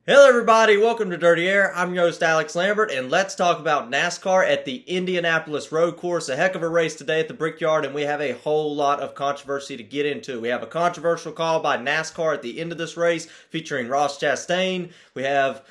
Hello everybody, welcome to Dirty Air. I'm your host Alex Lambert, and let's talk about NASCAR at the Indianapolis Road Course. A heck of a race today at the Brickyard, and we have a whole lot of controversy to get into. We have a controversial call by NASCAR at the end of this race featuring Ross Chastain. We have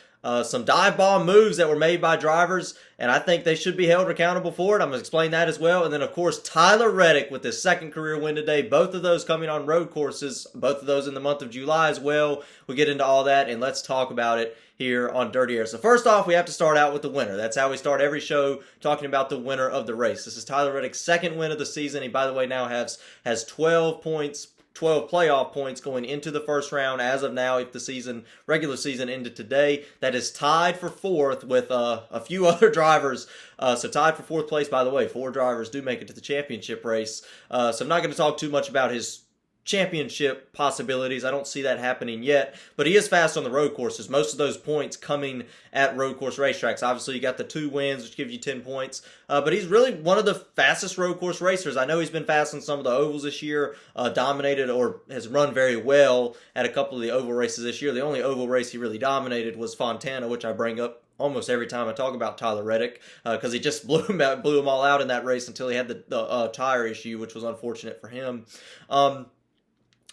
some dive bomb moves that were made by drivers, and I think they should be held accountable for it. I'm going to explain that as well. And then, of course, Tyler Reddick with his second career win today. Both of those coming on road courses, both of those in the month of July as well. We'll get into all that, and let's talk about it here on Dirty Air. So first off, we have to start out with the winner. That's how we start every show, talking about the winner of the race. This is Tyler Reddick's second win of the season. He, by the way, now has 12 points, 12 playoff points going into the first round as of now. If the regular season ended today, that is tied for fourth with a few other drivers. So tied for fourth place. By the way, 4 drivers do make it to the championship race. So I'm not going to talk too much about his championship possibilities. I don't see that happening yet, but he is fast on the road courses. Most of those points coming at road course racetracks. Obviously, you got the 2 wins, which gives you 10 points, but he's really one of the fastest road course racers. I know he's been fast on some of the ovals this year, dominated or has run very well at a couple of the oval races this year. The only oval race he really dominated was Fontana, which I bring up almost every time I talk about Tyler Reddick, because he just blew them all out in that race until he had the tire issue, which was unfortunate for him.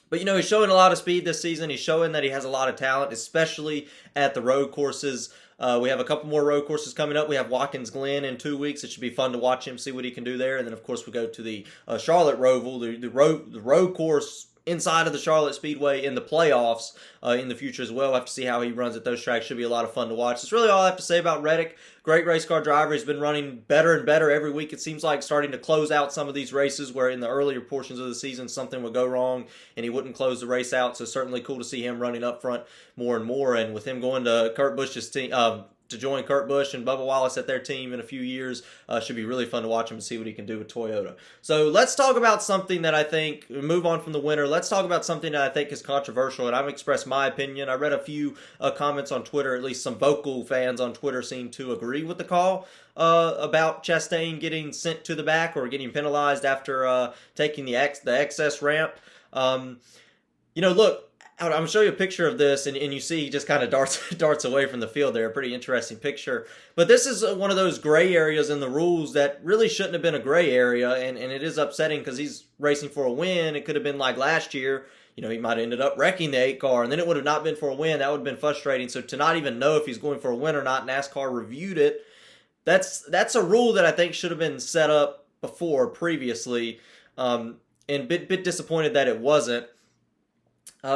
But, he's showing a lot of speed this season. He's showing that he has a lot of talent, especially at the road courses. We have a couple more road courses coming up. We have Watkins Glen in 2 weeks. It should be fun to watch him, see what he can do there. And then, of course, we go to the Charlotte Roval, the road course inside of the Charlotte Speedway in the playoffs in the future as well. We'll have to see how he runs at those tracks. Should be a lot of fun to watch. That's really all I have to say about Reddick. Great race car driver. He's been running better and better every week. It seems like starting to close out some of these races where in the earlier portions of the season something would go wrong and he wouldn't close the race out. So certainly cool to see him running up front more and more. And with him going to Kurt Busch's team, to join Kurt Busch and Bubba Wallace at their team in a few years. Should be really fun to watch him and see what he can do with Toyota. So let's talk about something that I think, move on from the winner, let's talk about something that I think is controversial, and I've expressed my opinion. I read a few comments on Twitter, at least some vocal fans on Twitter seem to agree with the call about Chastain getting sent to the back or getting penalized after taking the excess ramp. Look, I'm going to show you a picture of this, and you see he just kind of darts away from the field there. A pretty interesting picture. But this is one of those gray areas in the rules that really shouldn't have been a gray area, and it is upsetting because he's racing for a win. It could have been like last year. He might have ended up wrecking the 8 car, and then it would have not been for a win. That would have been frustrating. So to not even know if he's going for a win or not, NASCAR reviewed it. That's a rule that I think should have been set up previously, and bit disappointed that it wasn't.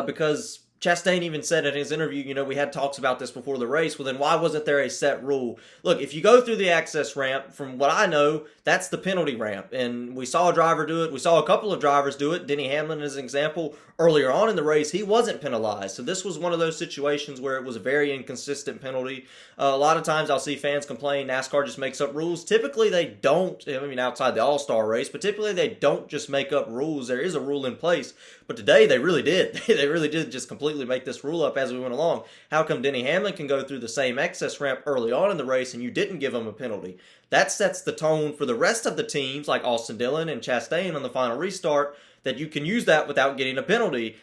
Because Chastain even said in his interview, we had talks about this before the race. Well, then why wasn't there a set rule? Look, if you go through the access ramp, from what I know, that's the penalty ramp. And we saw a driver do it. We saw a couple of drivers do it. Denny Hamlin, as an example, earlier on in the race, he wasn't penalized. So this was one of those situations where it was a very inconsistent penalty. A lot of times I'll see fans complain NASCAR just makes up rules. Typically they don't, outside the All-Star race, but typically they don't just make up rules. There is a rule in place. But today they really did. They really did just completely make this rule up as we went along. How come Denny Hamlin can go through the same excess ramp early on in the race and you didn't give him a penalty? That sets the tone for the rest of the teams like Austin Dillon and Chastain on the final restart, that you can use that without getting a penalty.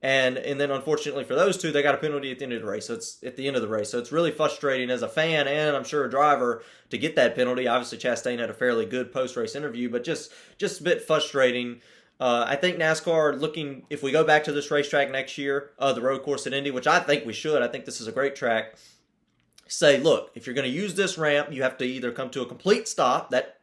And then unfortunately for those two, they got a penalty at the end of the race. So it's at the end of the race. So it's really frustrating as a fan and I'm sure a driver to get that penalty. Obviously Chastain had a fairly good post-race interview, but just a bit frustrating. I think NASCAR looking, if we go back to this racetrack next year, the road course at Indy, which I think we should, I think this is a great track, say, look, if you're going to use this ramp, you have to either come to a complete stop, that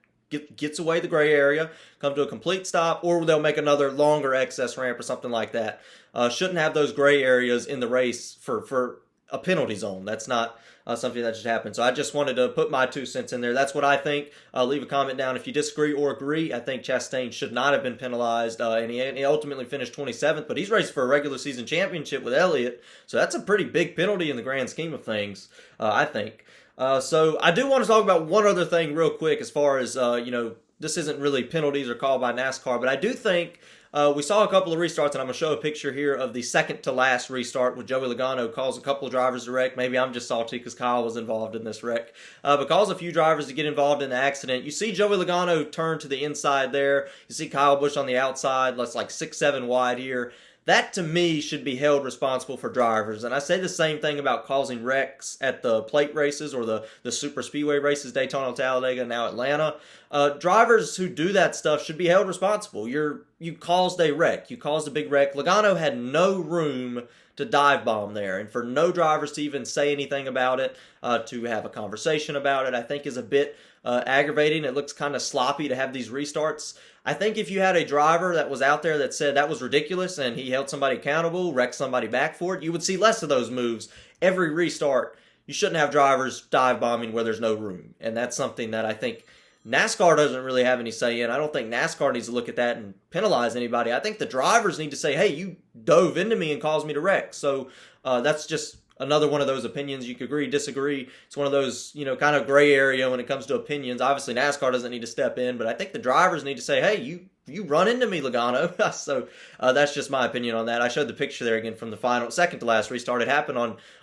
gets away the gray area, come to a complete stop, or they'll make another longer excess ramp or something like that. Shouldn't have those gray areas in the race for a penalty zone. That's not something that should happen. So I just wanted to put my 2 cents in there. That's what I think. Leave a comment down if you disagree or agree. I think Chastain should not have been penalized, and he ultimately finished 27th, but he's raced for a regular season championship with Elliott, so that's a pretty big penalty in the grand scheme of things, I think. So I do want to talk about one other thing real quick as far as, this isn't really penalties or called by NASCAR, but I do think we saw a couple of restarts, and I'm going to show a picture here of the second to last restart where Joey Logano calls a couple of drivers to wreck. Maybe I'm just salty because Kyle was involved in this wreck, but calls a few drivers to get involved in the accident. You see Joey Logano turn to the inside there. You see Kyle Busch on the outside. That's like 6-7 wide here. that to me should be held responsible for drivers. And I say the same thing about causing wrecks at the plate races or the super speedway races, Daytona, Talladega, now Atlanta. Drivers who do that stuff should be held responsible. You caused a wreck. You caused a big wreck. Logano had no room to dive bomb there, and for no drivers to even say anything about it, to have a conversation about it, I think is a bit aggravating. It looks kind of sloppy to have these restarts. I think if you had a driver that was out there that said that was ridiculous and he held somebody accountable, wrecked somebody back for it, you would see less of those moves. Every restart, you shouldn't have drivers dive bombing where there's no room. And that's something that I think NASCAR doesn't really have any say in. I don't think NASCAR needs to look at that and penalize anybody. I think the drivers need to say, hey, you dove into me and caused me to wreck. So that's just another one of those opinions. You could agree, disagree. It's one of those, kind of gray area when it comes to opinions. Obviously, NASCAR doesn't need to step in, but I think the drivers need to say, hey, you run into me, Logano. So that's just my opinion on that. I showed the picture there again from the second to last restart. It happened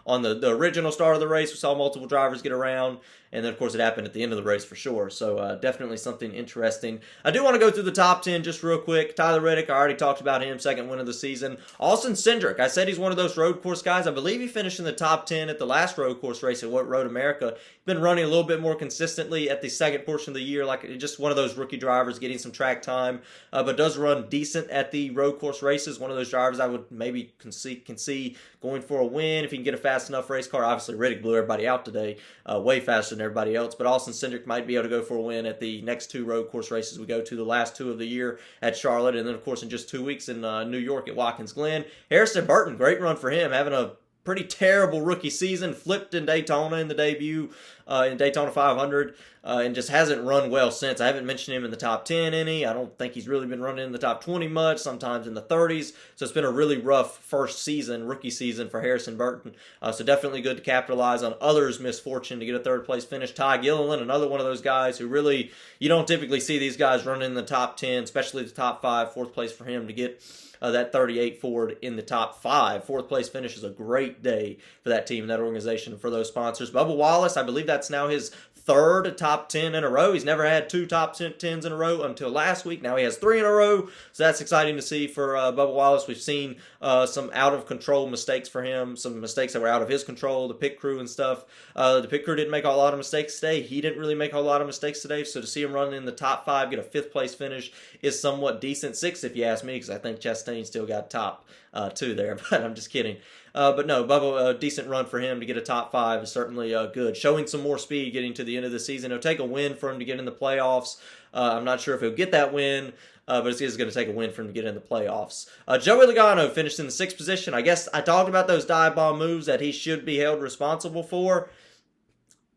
on the original start of the race. We saw multiple drivers get around. And then, of course, it happened at the end of the race for sure. So definitely something interesting. I do want to go through the top 10 just real quick. Tyler Reddick, I already talked about him, second win of the season. Austin Cindric, I said he's one of those road course guys. I believe he finished in the top 10 at the last road course race at Road America. He's been running a little bit more consistently at the second portion of the year, like just one of those rookie drivers getting some track time, but does run decent at the road course races. One of those drivers I would maybe can see going for a win if he can get a fast enough race car. Obviously, Reddick blew everybody out today, way faster than everybody else, but Austin Cindric might be able to go for a win at the next two road course races we go to, the last two of the year at Charlotte, and then, of course, in just 2 weeks in New York at Watkins Glen. Harrison Burton, great run for him, having a pretty terrible rookie season, flipped in Daytona in the debut, in Daytona 500, and just hasn't run well since. I haven't mentioned him in the top 10 any. I don't think he's really been running in the top 20 much, sometimes in the 30s. So it's been a really rough first season, rookie season for Harrison Burton. So definitely good to capitalize on others' misfortune to get a third place finish. Ty Gilliland, another one of those guys who really, you don't typically see these guys running in the top 10, especially the top 5, fourth place for him to get that 38 Ford in the top 5. Fourth place finish is a great day for that team, that organization, and for those sponsors. Bubba Wallace, I believe that's now his third top 10 in a row. He's never had 2 top 10s in a row until last week. Now he has 3 in a row, so that's exciting to see for Bubba Wallace. We've seen some out-of-control mistakes for him, some mistakes that were out of his control, the pit crew and stuff. The pit crew didn't make a lot of mistakes today. He didn't really make a lot of mistakes today, so to see him running in the top 5, get a 5th place finish is somewhat decent. 6th if you ask me, because I think Chastain still got top 2 there, but I'm just kidding. But no, Bubba, a decent run for him to get a top 5 is certainly good. Showing some more speed getting to the end of the season. It'll take a win for him to get in the playoffs. I'm not sure if he'll get that win, but it's going to take a win for him to get in the playoffs. Joey Logano finished in the 6th position. I guess I talked about those dive bomb moves that he should be held responsible for.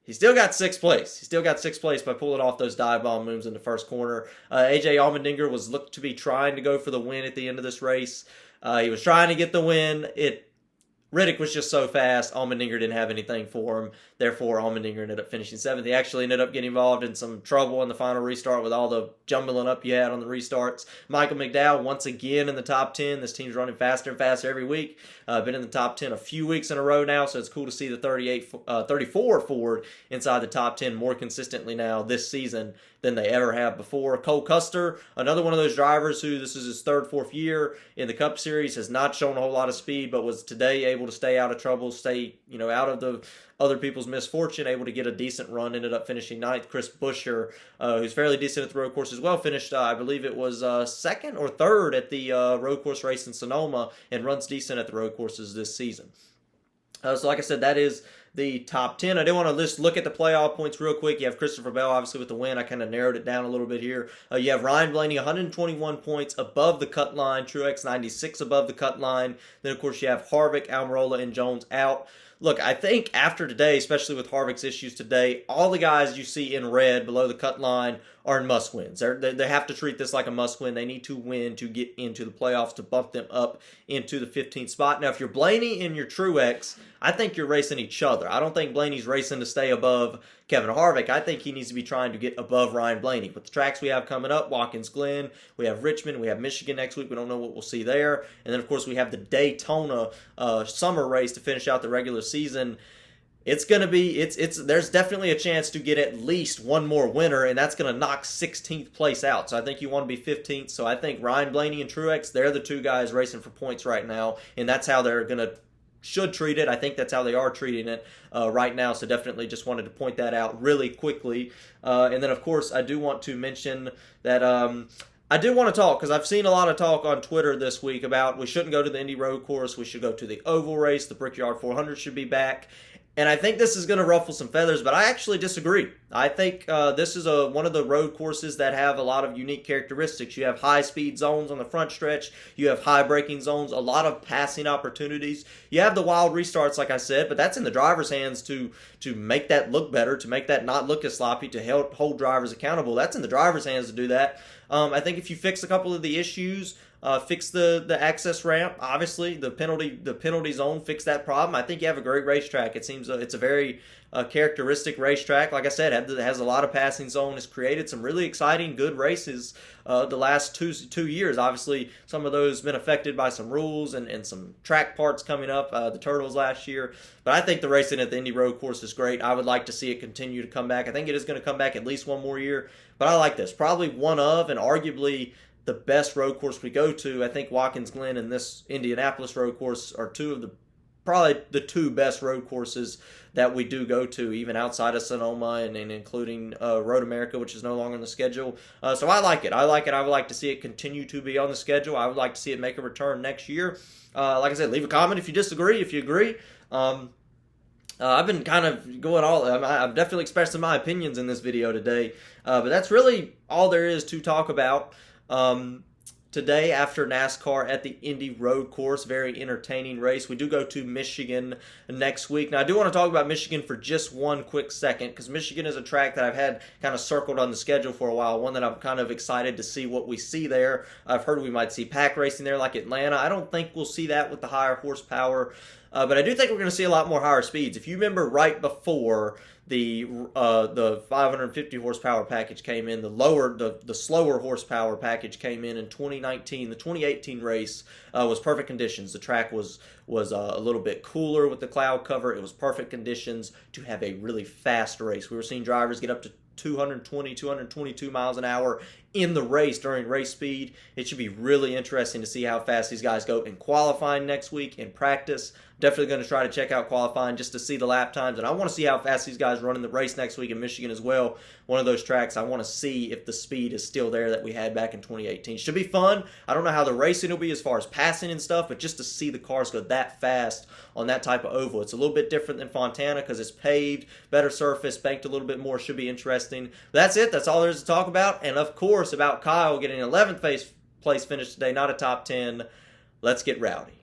He still got 6th place. He still got 6th place by pulling off those dive bomb moves in the first corner. AJ Allmendinger was looked to be trying to go for the win at the end of this race. He was trying to get the win. Reddick was just so fast, Allmendinger didn't have anything for him. Therefore, Allmendinger ended up finishing 7th. He actually ended up getting involved in some trouble in the final restart with all the jumbling up you had on the restarts. Michael McDowell, once again in the top 10. This team's running faster and faster every week. Been in the top 10 a few weeks in a row now, so it's cool to see the 34 Ford inside the top 10 more consistently now this season than they ever have before. Cole Custer, another one of those drivers who this is his 3rd, 4th year in the Cup Series, has not shown a whole lot of speed, but was today able to stay out of trouble, stay out of the other people's misfortune, able to get a decent run, ended up finishing 9th. Chris Buescher, who's fairly decent at the road course as well, finished, I believe it was 2nd or 3rd at the road course race in Sonoma, and runs decent at the road courses this season. So like I said, that is the top 10. I did want to just look at the playoff points real quick. You have Christopher Bell, obviously, with the win. I kind of narrowed it down a little bit here. You have Ryan Blaney, 121 points above the cut line. Truex, 96 above the cut line. Then, of course, you have Harvick, Almirola, and Jones out. Look, I think after today, especially with Harvick's issues today, all the guys you see in red below the cut line are in must-wins. They have to treat this like a must-win. They need to win to get into the playoffs to bump them up into the 15th spot. Now, if you're Blaney and you're Truex, I think you're racing each other. I don't think Blaney's racing to stay above Kevin Harvick. I think he needs to be trying to get above Ryan Blaney. With the tracks we have coming up, Watkins Glen, we have Richmond, we have Michigan next week. We don't know what we'll see there. And then, of course, we have the Daytona summer race to finish out the regular season. it's going to be there's definitely a chance to get at least one more winner, and that's going to knock 16th place out. So I think you want to be 15th. So I think Ryan Blaney and Truex, they're the two guys racing for points right now, and that's how they're going to should treat it. I think that's how they are treating it right now. So definitely just wanted to point that out really quickly. And then, of course, I do want to mention that I do want to talk, because I've seen a lot of talk on Twitter this week about we shouldn't go to the Indy Road Course. We should go to the oval race. The Brickyard 400 should be back. And I think this is going to ruffle some feathers, but I actually disagree. I think this is one of the road courses that have a lot of unique characteristics. You have high-speed zones on the front stretch. You have high braking zones, a lot of passing opportunities. You have the wild restarts, like I said, but that's in the driver's hands to make that look better, to make that not look as sloppy, to help hold drivers accountable. That's in the driver's hands to do that. I think if you fix a couple of the issues, fix the access ramp, obviously the penalty zone, fix that problem, I think you have a great racetrack. It seems it's a very characteristic racetrack. Like I said, it has a lot of passing zone. It's created some really exciting, good races the last two years. Obviously, some of those been affected by some rules and some track parts coming up, the Turtles last year. But I think the racing at the Indy Road Course is great. I would like to see it continue to come back. I think it is going to come back at least one more year. But I like this. Probably one of, and arguably the best road course we go to. I think Watkins Glen and this Indianapolis road course are probably the two best road courses that we do go to, even outside of Sonoma and including Road America, which is no longer on the schedule. So I like it. I like it. I would like to see it continue to be on the schedule. I would like to see it make a return next year. Like I said, leave a comment if you disagree. If you agree, I've been kind of going I'm definitely expressing my opinions in this video today, but that's really all there is to talk about. Today after NASCAR at the Indy Road Course, very entertaining race. We do go to Michigan next week. Now, I do want to talk about Michigan for just one quick second, because Michigan is a track that I've had kind of circled on the schedule for a while, one that I'm kind of excited to see what we see there. I've heard we might see pack racing there like Atlanta. I don't think we'll see that with the higher horsepower, but I do think we're going to see a lot more higher speeds. If you remember right before the 550 horsepower package came in, the slower horsepower package came in 2019. The 2018 race was perfect conditions. The track was a little bit cooler with the cloud cover. It was perfect conditions to have a really fast race. We were seeing drivers get up to 220, 222 miles an hour in the race during race speed. It should be really interesting to see how fast these guys go in qualifying next week in practice. Definitely going to try to check out qualifying just to see the lap times, and I want to see how fast these guys run in the race next week in Michigan as well. One of those tracks, I want to see if the speed is still there that we had back in 2018. Should be fun. I don't know how the racing will be as far as passing and stuff, but just to see the cars go that fast on that type of oval. It's a little bit different than Fontana because it's paved, better surface, banked a little bit more. Should be interesting. But that's it. That's all there is to talk about. And of course, about Kyle getting an 11th place finish today, not a top 10. Let's get rowdy.